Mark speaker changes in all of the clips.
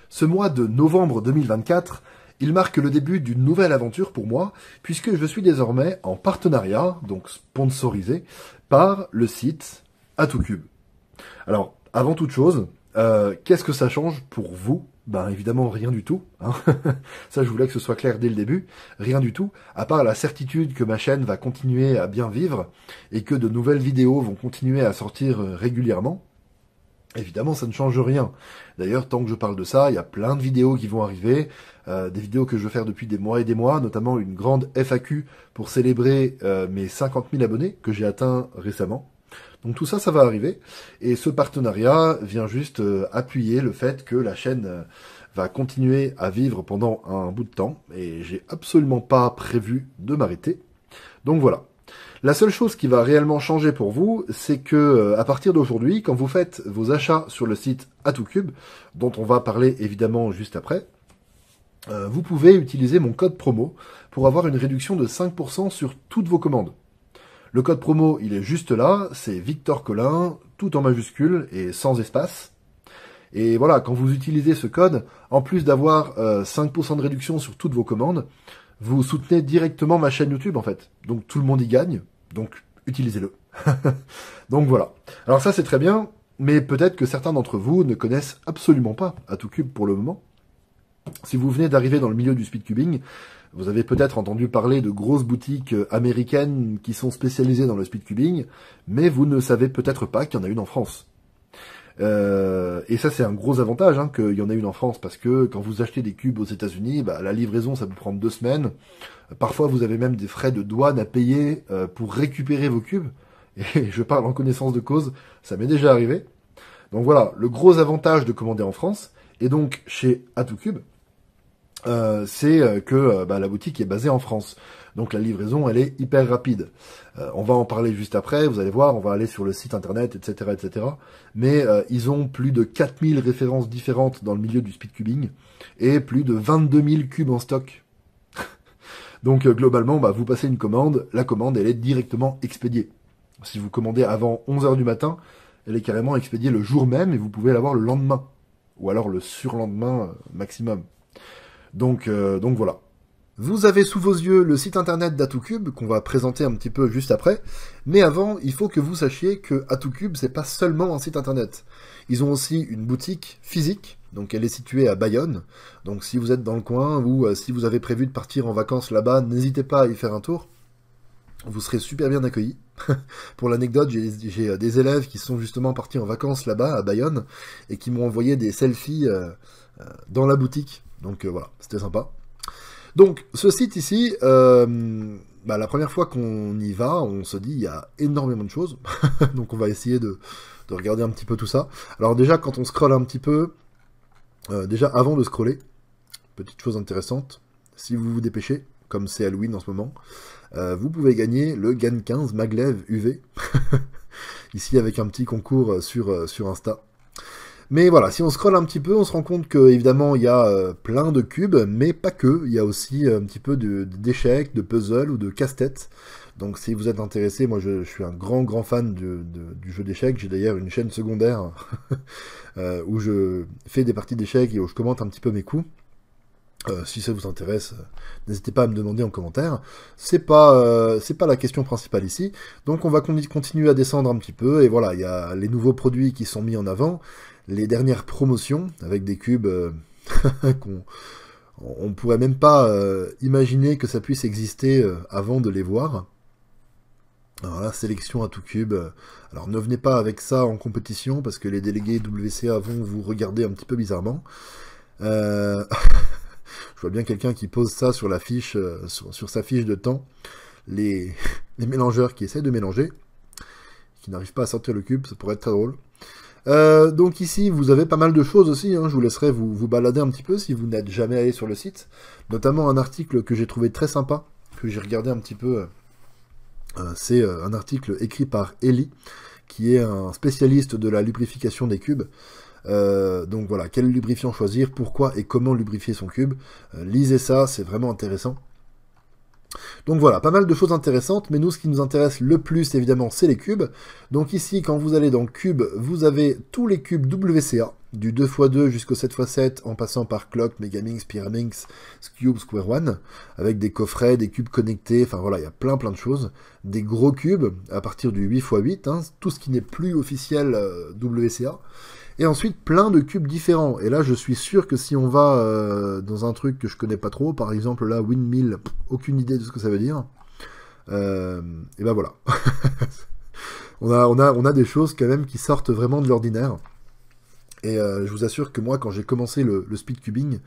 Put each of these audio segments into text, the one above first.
Speaker 1: Ce mois de novembre 2024, il marque le début d'une nouvelle aventure pour moi, puisque je suis désormais en partenariat, donc sponsorisé, par le site A2Cube. Alors, avant toute chose, qu'est-ce que ça change pour vous? Ben évidemment rien du tout, hein. Ça je voulais que ce soit clair dès le début, rien du tout, à part la certitude que ma chaîne va continuer à bien vivre, et que de nouvelles vidéos vont continuer à sortir régulièrement. Évidemment, ça ne change rien. D'ailleurs, tant que je parle de ça, il y a plein de vidéos qui vont arriver, des vidéos que je veux faire depuis des mois et des mois, notamment une grande FAQ pour célébrer mes 50 000 abonnés que j'ai atteints récemment. Donc tout ça, ça va arriver. Et ce partenariat vient juste appuyer le fait que la chaîne va continuer à vivre pendant un bout de temps. Et j'ai absolument pas prévu de m'arrêter. Donc voilà. La seule chose qui va réellement changer pour vous, c'est que à partir d'aujourd'hui, quand vous faites vos achats sur le site A2Cube, dont on va parler évidemment juste après, vous pouvez utiliser mon code promo pour avoir une réduction de 5% sur toutes vos commandes. Le code promo, il est juste là, c'est Victor Collin, tout en majuscule et sans espace. Et voilà, quand vous utilisez ce code, en plus d'avoir 5% de réduction sur toutes vos commandes, vous soutenez directement ma chaîne YouTube en fait. Donc tout le monde y gagne, donc utilisez-le. Donc voilà. Alors ça c'est très bien, mais peut-être que certains d'entre vous ne connaissent absolument pas A2Cube pour le moment. Si vous venez d'arriver dans le milieu du speedcubing, vous avez peut-être entendu parler de grosses boutiques américaines qui sont spécialisées dans le speedcubing, mais vous ne savez peut-être pas qu'il y en a une en France. Et ça c'est un gros avantage hein, qu'il y en ait une en France, parce que quand vous achetez des cubes aux États-Unis, bah, la livraison ça peut prendre 2 semaines. Parfois vous avez même des frais de douane à payer pour récupérer vos cubes. Et je parle en connaissance de cause, ça m'est déjà arrivé. Donc voilà, le gros avantage de commander en France, et donc chez A2Cube, c'est que la boutique est basée en France. Donc la livraison, elle est hyper rapide. On va en parler juste après, vous allez voir, on va aller sur le site internet, etc. etc. Mais ils ont plus de 4000 références différentes dans le milieu du speedcubing et plus de 22 000 cubes en stock. Donc globalement, vous passez une commande, la commande, elle est directement expédiée. Si vous commandez avant 11 h du matin, elle est carrément expédiée le jour même et vous pouvez l'avoir le lendemain. Ou alors le surlendemain maximum. Donc voilà. Vous avez sous vos yeux le site internet d'A2Cube, qu'on va présenter un petit peu juste après. Mais avant, il faut que vous sachiez que A2Cube, c'est pas seulement un site internet. Ils ont aussi une boutique physique, donc elle est située à Bayonne. Donc si vous êtes dans le coin, ou si vous avez prévu de partir en vacances là-bas, n'hésitez pas à y faire un tour. Vous serez super bien accueillis. Pour l'anecdote, j'ai des élèves qui sont justement partis en vacances là-bas, à Bayonne, et qui m'ont envoyé des selfies dans la boutique. Donc voilà, c'était sympa. Donc, ce site ici, la première fois qu'on y va, on se dit il y a énormément de choses. Donc on va essayer de regarder un petit peu tout ça. Alors déjà, quand on scrolle un petit peu, déjà avant de scroller, petite chose intéressante, si vous vous dépêchez, comme c'est Halloween en ce moment, vous pouvez gagner le GAN 15 Maglev UV, ici avec un petit concours sur Insta. Mais voilà, si on scrolle un petit peu, on se rend compte que évidemment il y a plein de cubes, mais pas que. Il y a aussi un petit peu d'échecs, de puzzles ou de casse-tête. Donc si vous êtes intéressé, moi je suis un grand fan du jeu d'échecs. J'ai d'ailleurs une chaîne secondaire où je fais des parties d'échecs et où je commente un petit peu mes coups. Si ça vous intéresse, n'hésitez pas à me demander en commentaire. C'est pas la question principale ici. Donc on va continuer à descendre un petit peu. Et voilà, il y a les nouveaux produits qui sont mis en avant. Les dernières promotions avec des cubes on pourrait même pas imaginer que ça puisse exister avant de les voir. Alors là, sélection A2Cube. Alors ne venez pas avec ça en compétition parce que les délégués WCA vont vous regarder un petit peu bizarrement. Je vois bien quelqu'un qui pose ça sur la fiche, sur sa fiche de temps. Les mélangeurs qui essaient de mélanger, qui n'arrivent pas à sortir le cube, ça pourrait être très drôle. Donc ici, vous avez pas mal de choses aussi, hein. Je vous laisserai vous balader un petit peu si vous n'êtes jamais allé sur le site. Notamment un article que j'ai trouvé très sympa, que j'ai regardé un petit peu. C'est un article écrit par Eli, qui est un spécialiste de la lubrification des cubes. Donc voilà, quel lubrifiant choisir, pourquoi et comment lubrifier son cube. Lisez ça, c'est vraiment intéressant. Donc voilà, pas mal de choses intéressantes, mais nous, ce qui nous intéresse le plus, évidemment, c'est les cubes. Donc ici, quand vous allez dans Cube, vous avez tous les cubes WCA. du 2x2 jusqu'au 7x7, en passant par Clock, Megaminx, Pyraminx, Cube, Square One, avec des coffrets, des cubes connectés, enfin voilà, il y a plein de choses. Des gros cubes, à partir du 8x8, hein, tout ce qui n'est plus officiel WCA. Et ensuite, plein de cubes différents. Et là, je suis sûr que si on va dans un truc que je connais pas trop, par exemple là, Windmill, aucune idée de ce que ça veut dire, et ben voilà. on a des choses quand même qui sortent vraiment de l'ordinaire. Et je vous assure que moi, quand j'ai commencé le speedcubing,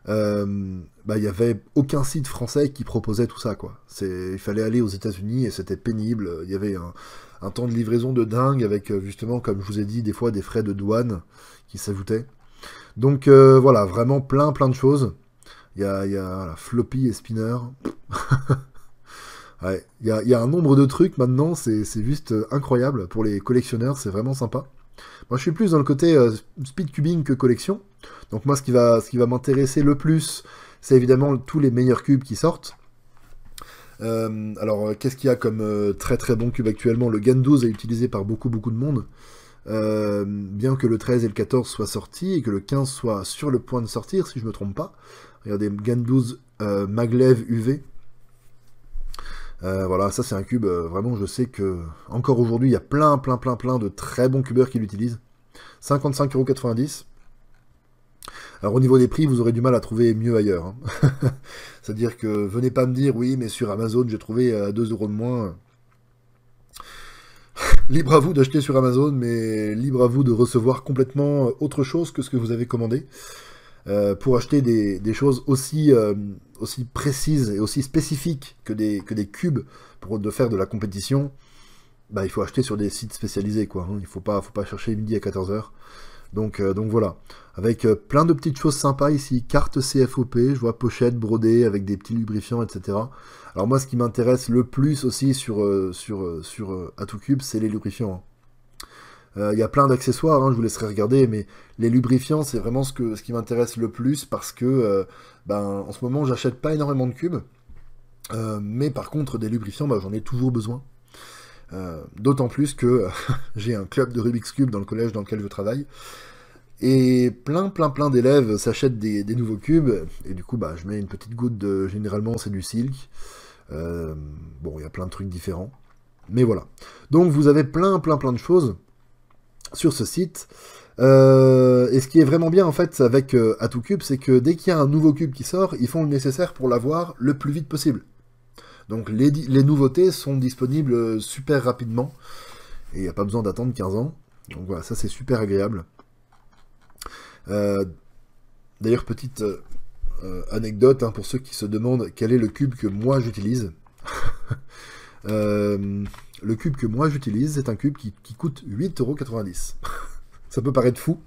Speaker 1: bah, il y avait aucun site français qui proposait tout ça, quoi. Il fallait aller aux États-Unis et c'était pénible. Il y avait un temps de livraison de dingue avec justement, comme je vous ai dit, des fois des frais de douane qui s'ajoutaient. Donc voilà, vraiment plein de choses. Il y a voilà, floppy et spinner. Ouais, il y a un nombre de trucs maintenant, c'est juste incroyable. Pour les collectionneurs, c'est vraiment sympa. Moi, je suis plus dans le côté speedcubing que collection. Donc moi, ce qui va m'intéresser le plus, c'est évidemment tous les meilleurs cubes qui sortent. Alors, qu'est-ce qu'il y a comme très bon cube actuellement? Le GAN 12 est utilisé par beaucoup de monde. Bien que le 13 et le 14 soient sortis, et que le 15 soit sur le point de sortir, si je me trompe pas. Regardez, GAN 12 Maglev UV. Voilà, ça c'est un cube, vraiment je sais que encore aujourd'hui il y a plein de très bons cubeurs qui l'utilisent. 55,90 €. Alors au niveau des prix, vous aurez du mal à trouver mieux ailleurs. Hein. C'est-à-dire que venez pas me dire oui mais sur Amazon j'ai trouvé à 2 € de moins. Libre à vous d'acheter sur Amazon, mais libre à vous de recevoir complètement autre chose que ce que vous avez commandé. Pour acheter des choses aussi précises et aussi spécifiques que des cubes pour faire de la compétition, bah, il faut acheter sur des sites spécialisés, quoi. Hein. Il faut pas chercher midi à 14 h. Donc voilà. Avec plein de petites choses sympas ici. Carte CFOP, je vois pochette brodée avec des petits lubrifiants, etc. Alors moi, ce qui m'intéresse le plus aussi sur A2Cube, c'est les lubrifiants. Hein. Il y a plein d'accessoires, hein, je vous laisserai regarder, mais les lubrifiants, c'est vraiment ce qui m'intéresse le plus, parce que en ce moment, j'achète pas énormément de cubes, mais par contre, des lubrifiants, bah, j'en ai toujours besoin. D'autant plus que j'ai un club de Rubik's Cube dans le collège dans lequel je travaille, et plein d'élèves s'achètent des nouveaux cubes, et du coup, bah, je mets une petite goutte de... Généralement, c'est du silk. Bon, il y a plein de trucs différents, mais voilà. Donc, vous avez plein de choses sur ce site. Et ce qui est vraiment bien en fait avec A2Cube, c'est que dès qu'il y a un nouveau cube qui sort, ils font le nécessaire pour l'avoir le plus vite possible. Donc les nouveautés sont disponibles super rapidement, et il n'y a pas besoin d'attendre 15 ans. Donc voilà, ça c'est super agréable. D'ailleurs, petite anecdote, hein, pour ceux qui se demandent quel est le cube que moi j'utilise. Le cube que moi j'utilise, c'est un cube qui coûte 8,90 €. Ça peut paraître fou,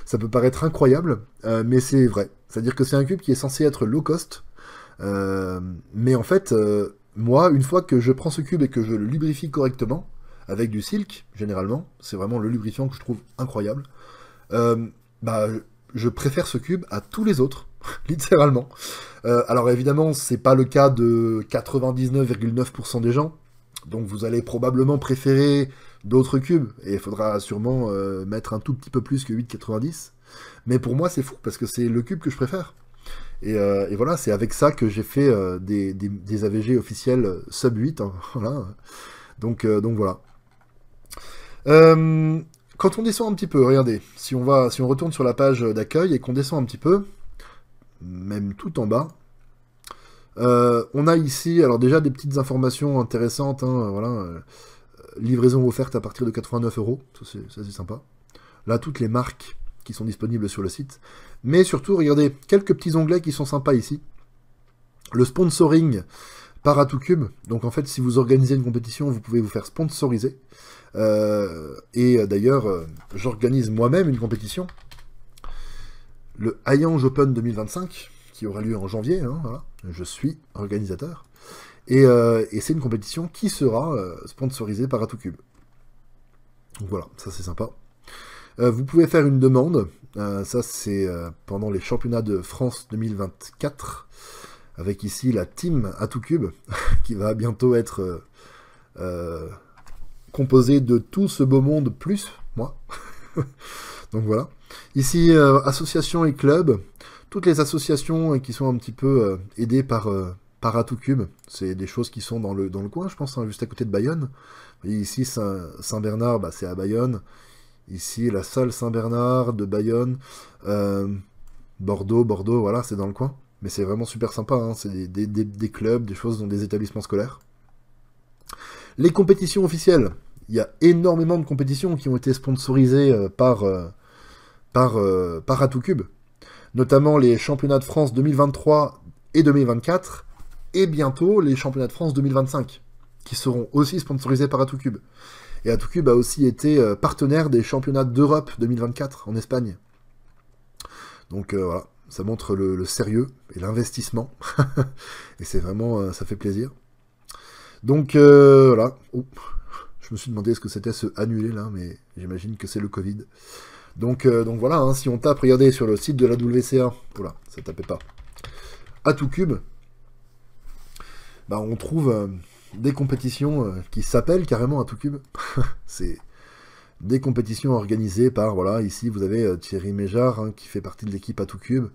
Speaker 1: ça peut paraître incroyable, mais c'est vrai. C'est-à-dire que c'est un cube qui est censé être low cost, mais en fait, moi, une fois que je prends ce cube et que je le lubrifie correctement, avec du silk, généralement, c'est vraiment le lubrifiant que je trouve incroyable, bah, je préfère ce cube à tous les autres, littéralement. Alors évidemment, c'est pas le cas de 99,9% des gens, donc vous allez probablement préférer d'autres cubes, et il faudra sûrement mettre un tout petit peu plus que 8,90. Mais pour moi, c'est fou, parce que c'est le cube que je préfère. Et voilà, c'est avec ça que j'ai fait des AVG officiels sub 8. Hein, voilà. Donc voilà. Quand on descend un petit peu, regardez, si on retourne sur la page d'accueil et qu'on descend un petit peu, même tout en bas, on a ici, alors déjà des petites informations intéressantes, hein, voilà, livraison offerte à partir de 89 €, ça c'est sympa. Là, toutes les marques qui sont disponibles sur le site. Mais surtout, regardez, quelques petits onglets qui sont sympas ici. Le sponsoring par A2Cube. Donc en fait, si vous organisez une compétition, vous pouvez vous faire sponsoriser. Et d'ailleurs, j'organise moi-même une compétition. Le Hayange Open 2025, qui aura lieu en janvier. Hein, voilà. Je suis organisateur. Et c'est une compétition qui sera sponsorisée par A2Cube. Donc voilà, ça c'est sympa. Vous pouvez faire une demande, ça c'est pendant les championnats de France 2024, avec ici la team A2Cube, qui va bientôt être composée de tout ce beau monde, plus moi. Donc voilà. Ici, associations et clubs. Toutes les associations qui sont un petit peu aidées par Atoukub. C'est des choses qui sont dans le coin, je pense, hein, juste à côté de Bayonne. Vous voyez, ici, Saint-Bernard, bah, c'est à Bayonne. Ici, la salle Saint-Bernard de Bayonne. Bordeaux, voilà, c'est dans le coin. Mais c'est vraiment super sympa, hein. C'est des clubs, des choses dans des établissements scolaires. Les compétitions officielles. Il y a énormément de compétitions qui ont été sponsorisées par Atoukub. Notamment les championnats de France 2023 et 2024. Et bientôt les championnats de France 2025. Qui seront aussi sponsorisés par Atoukub. Et Atoukub a aussi été partenaire des championnats d'Europe 2024 en Espagne. Donc voilà, ça montre le sérieux et l'investissement. Et c'est vraiment, ça fait plaisir. Donc voilà. Oh, je me suis demandé ce que c'était ce annulé là, mais j'imagine que c'est le Covid. Donc voilà, hein, si on tape, regardez sur le site de la WCA, voilà, ça tapait pas. Atoukub, bah on trouve des compétitions qui s'appellent carrément Atoukub. C'est des compétitions organisées par, voilà, ici vous avez Thierry Méjard, hein, qui fait partie de l'équipe Atoukub,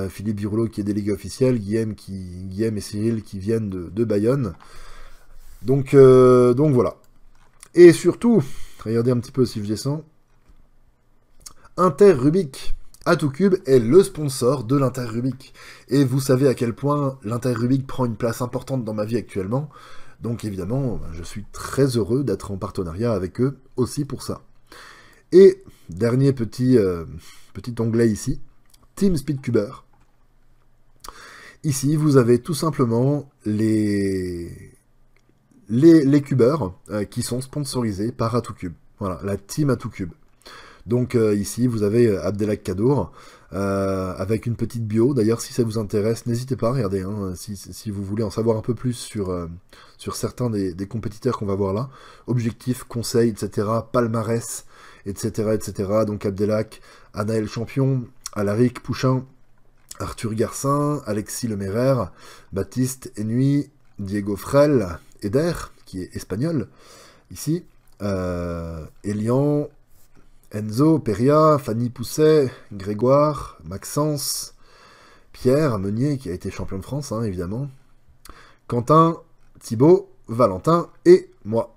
Speaker 1: Philippe Virouleau qui est délégué officiel, Guillaume et Cyril qui viennent de Bayonne. Donc voilà. Et surtout, regardez un petit peu si je descends, Inter-Rubik. Atoukub est le sponsor de l'Inter-Rubik. Et vous savez à quel point l'Inter-Rubik prend une place importante dans ma vie actuellement. Donc évidemment, je suis très heureux d'être en partenariat avec eux aussi pour ça. Et dernier petit onglet ici, Team Speedcuber. Ici, vous avez tout simplement les cubeurs qui sont sponsorisés par Atoukub. Voilà, la Team Atoukub. Donc ici, vous avez Abdelak Kadour, avec une petite bio. D'ailleurs, si ça vous intéresse, n'hésitez pas, regardez, hein, si vous voulez en savoir un peu plus sur certains des compétiteurs qu'on va voir là. Objectifs, conseils, etc., palmarès, etc., etc. Donc Abdelak, Anaël Champion, Alaric Pouchin, Arthur Garcin, Alexis Lemerer, Baptiste Enui, Diego Frel, Eder, qui est espagnol, ici, Elian, Enzo, Peria, Fanny Pousset, Grégoire, Maxence, Pierre Meunier, qui a été champion de France, hein, évidemment, Quentin, Thibaut, Valentin et moi.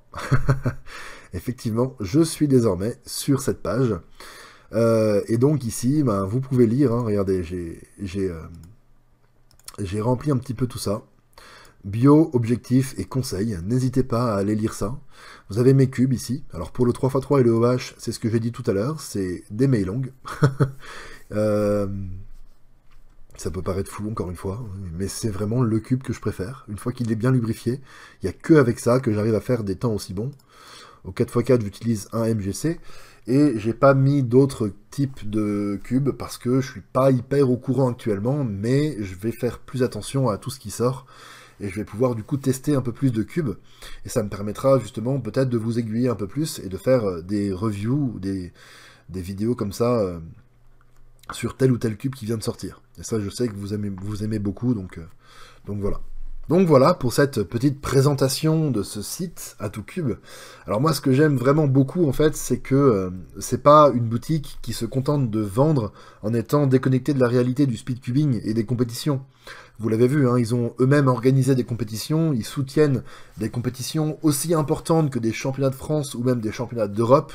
Speaker 1: Effectivement, je suis désormais sur cette page. Et donc ici, ben, vous pouvez lire, hein, regardez, j'ai rempli un petit peu tout ça. Bio, objectifs et conseils, n'hésitez pas à aller lire ça. Vous avez mes cubes ici. Alors pour le 3x3 et le OH, c'est ce que j'ai dit tout à l'heure, c'est des Meilong. Ça peut paraître flou encore une fois, mais c'est vraiment le cube que je préfère. Une fois qu'il est bien lubrifié, il n'y a que avec ça que j'arrive à faire des temps aussi bons. Au 4x4, j'utilise un MGC. Et j'ai pas mis d'autres types de cubes parce que je suis pas hyper au courant actuellement, mais je vais faire plus attention à tout ce qui sort. Et je vais pouvoir du coup tester un peu plus de cubes. Et ça me permettra justement peut-être de vous aiguiller un peu plus et de faire des reviews ou des vidéos comme ça sur tel ou tel cube qui vient de sortir. Et ça, je sais que vous aimez beaucoup, donc voilà. Donc voilà pour cette petite présentation de ce site Atoukub. Alors moi, ce que j'aime vraiment beaucoup, en fait, c'est que c'est pas une boutique qui se contente de vendre en étant déconnectée de la réalité du speedcubing et des compétitions. Vous l'avez vu, hein, ils ont eux-mêmes organisé des compétitions, ils soutiennent des compétitions aussi importantes que des championnats de France ou même des championnats d'Europe.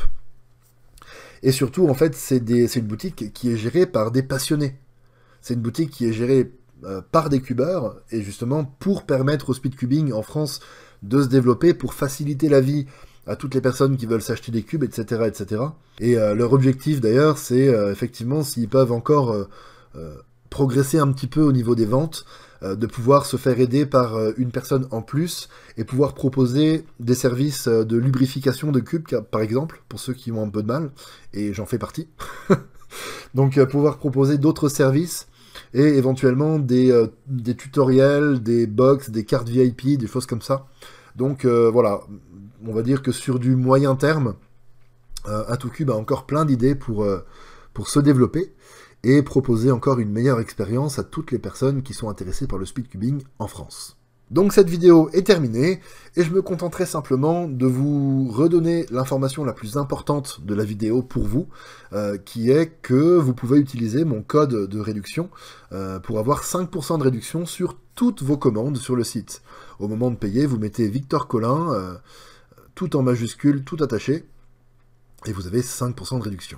Speaker 1: Et surtout, en fait, c'est une boutique qui est gérée par des passionnés. C'est une boutique qui est gérée par des cubeurs, et justement pour permettre au speedcubing en France de se développer, pour faciliter la vie à toutes les personnes qui veulent s'acheter des cubes, etc. etc. Et leur objectif d'ailleurs, c'est effectivement, s'ils peuvent encore progresser un petit peu au niveau des ventes, de pouvoir se faire aider par une personne en plus, et pouvoir proposer des services de lubrification de cubes, par exemple, pour ceux qui ont un peu de mal, et j'en fais partie. Donc pouvoir proposer d'autres services, et éventuellement des tutoriels, des box, des cartes VIP, des choses comme ça. Donc voilà, on va dire que sur du moyen terme, Atoukub a encore plein d'idées pour se développer et proposer encore une meilleure expérience à toutes les personnes qui sont intéressées par le speedcubing en France. Donc cette vidéo est terminée, et je me contenterai simplement de vous redonner l'information la plus importante de la vidéo pour vous, qui est que vous pouvez utiliser mon code de réduction pour avoir 5% de réduction sur toutes vos commandes sur le site. Au moment de payer, vous mettez Victor Collin, tout en majuscule, tout attaché, et vous avez 5% de réduction.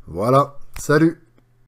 Speaker 1: Voilà, salut!